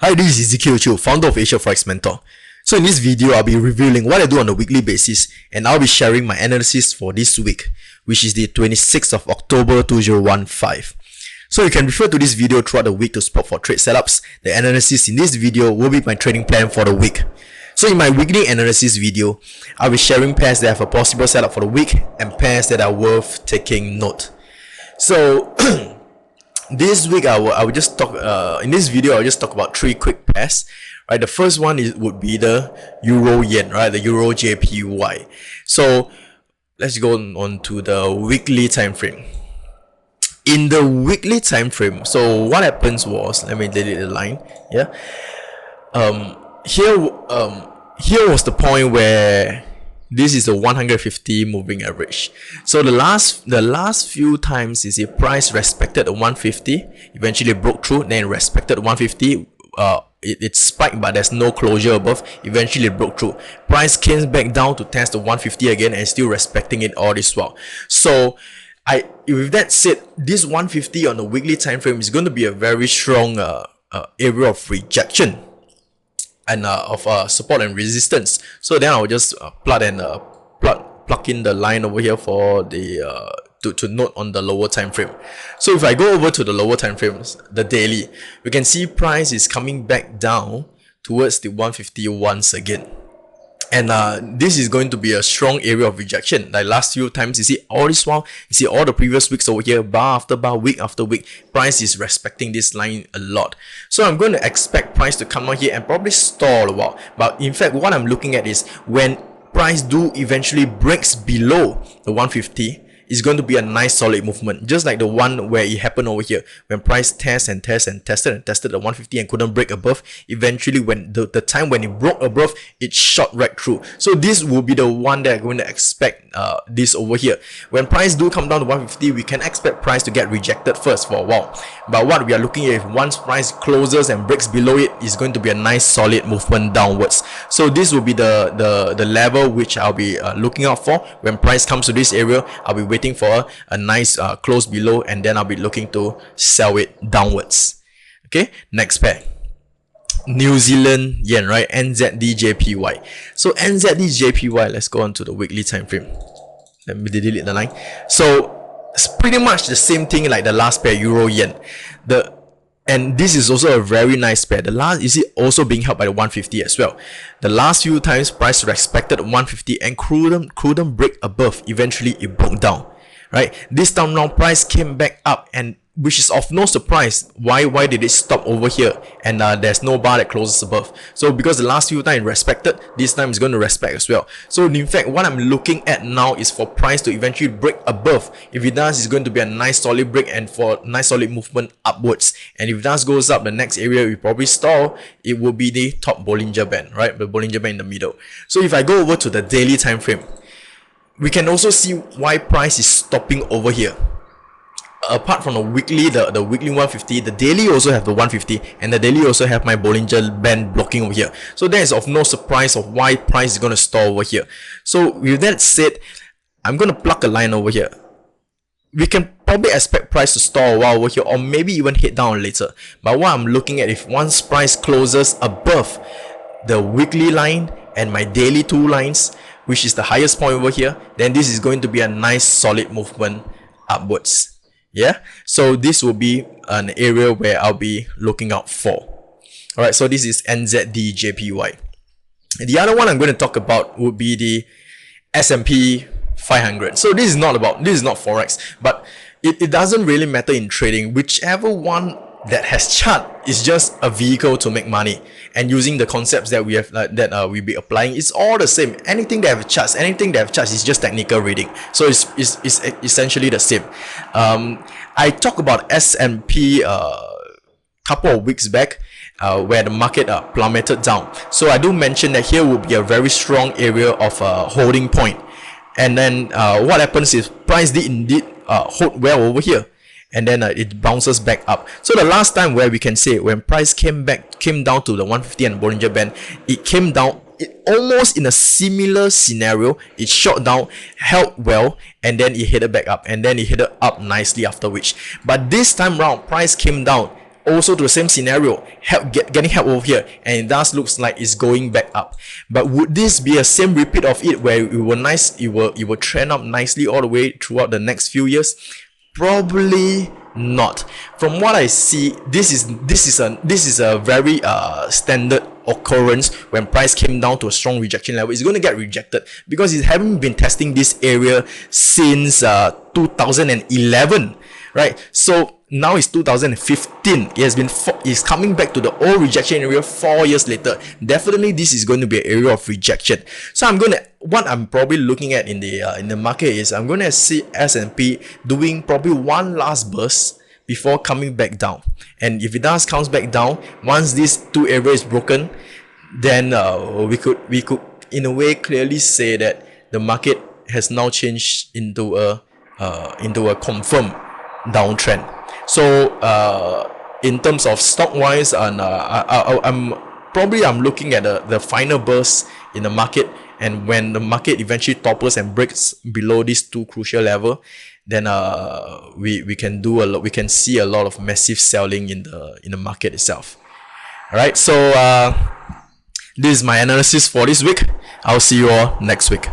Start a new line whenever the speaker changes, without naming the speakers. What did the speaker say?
Hi, this is Ezekiel, founder of Asia Forex Mentor. So in this video, I'll be revealing what I do on a weekly basis, and I'll be sharing my analysis for this week, which is the 26th of October 2015. So you can refer to this video throughout the week to spot for trade setups. The analysis in this video will be my trading plan for the week. So in my weekly analysis video, I'll be sharing pairs that have a possible setup for the week and pairs that are worth taking note. So this week I will just talk in this video I'll just talk about three quick pairs. Right, the first one would be the Euro Yen, right, the Euro JPY. So let's go on to the weekly time frame. In the weekly time frame, so what happens was, let me delete the line. Yeah, here was the point where this is a 150 moving average. So the last few times is the price respected the 150, eventually broke through, then respected 150. It spiked, but there's no closure above. Eventually it broke through. Price came back down to test the 150 again and still respecting it all this while. So with that said, this 150 on the weekly time frame is going to be a very strong area of rejection and of support and resistance. So then I'll just plug in the line over here for the to note on the lower time frame. So if I go over to the lower time frames, the daily, we can see price is coming back down towards the 150 once again. And this is going to be a strong area of rejection. Like last few times, you see all this while, you see all the previous weeks over here, bar after bar, week after week, price is respecting this line a lot. So I'm going to expect price to come out here and probably stall a while. But in fact, what I'm looking at is when price do eventually breaks below the 150, it's going to be a nice solid movement, just like the one where it happened over here when price tested the 150 and couldn't break above. Eventually, when the time when it broke above, it shot right through. So this will be the one that I'm going to expect this over here. When price do come down to 150, we can expect price to get rejected first for a while. But what we are looking at, if once price closes and breaks below it, is going to be a nice solid movement downwards. So this will be the level which I'll be looking out for. When price comes to this area, I'll be waiting for a nice close below, and then I'll be looking to sell it downwards. Okay, next pair, New Zealand Yen, right, NZD-JPY. So NZD-JPY, let's go on to the weekly time frame. Let me delete the line. So it's pretty much the same thing like the last pair, Euro Yen. And this is also a very nice pair. The last, you see, also being helped by the 150 as well. The last few times price respected 150 and couldn't break above. Eventually it broke down, right? This time now price came back up, and which is of no surprise. Why did it stop over here and there's no bar that closes above? So because the last few times respected, this time is going to respect as well. So in fact, what I'm looking at now is for price to eventually break above. If it does, it's going to be a nice solid break and for nice solid movement upwards. And if that goes up, the next area we probably stall, it will be the top Bollinger Band, right? The Bollinger Band in the middle. So if I go over to the daily time frame, we can also see why price is stopping over here. Apart from the weekly, the weekly 150, the daily also have the 150, and the daily also have my Bollinger Band blocking over here. So that is of no surprise of why price is going to stall over here. So with that said, I'm going to plug a line over here. We can probably expect price to stall a while over here, or maybe even head down later. But what I'm looking at, if once price closes above the weekly line and my daily two lines, which is the highest point over here, then this is going to be a nice solid movement upwards. Yeah, so this will be an area where I'll be looking out for. All right, so this is NZD-JPY. The other one I'm going to talk about would be the S&P 500. So this is not Forex, but it doesn't really matter in trading. Whichever one that has chart is just a vehicle to make money, and using the concepts that we have we'll be applying, it's all the same. Anything that have charts, is just technical reading. So it's essentially the same. I talked about S&P couple of weeks back, where the market plummeted down. So I do mention that here will be a very strong area of holding point. And then what happens is price did indeed hold well over here, and then it bounces back up. So the last time where we can say when price came down to the 150 and Bollinger Band, it came down almost in a similar scenario. It shot down, held well, and then it headed back up, and then it headed up nicely after which. But this time round, price came down also to the same scenario, getting help over here, and it does looks like it's going back up. But would this be a same repeat of it where it will trend up nicely all the way throughout the next few years? Probably not. From what I see, this is a very standard occurrence. When price came down to a strong rejection level, it's going to get rejected because it haven't been testing this area since 2011, right? So now it's 2015. It's coming back to the old rejection area 4 years later. Definitely this is going to be an area of rejection. So what I'm probably looking at in the market is I'm going to see S&P doing probably one last burst before coming back down. And if it does comes back down, once this two area is broken, then we could in a way clearly say that the market has now changed into a confirmed downtrend. So in terms of stock wise, and I'm looking at the final burst in the market, and when the market eventually topples and breaks below these two crucial level, then we can see a lot of massive selling in the market itself. All right, so this is my analysis for this week. I'll see you all next week.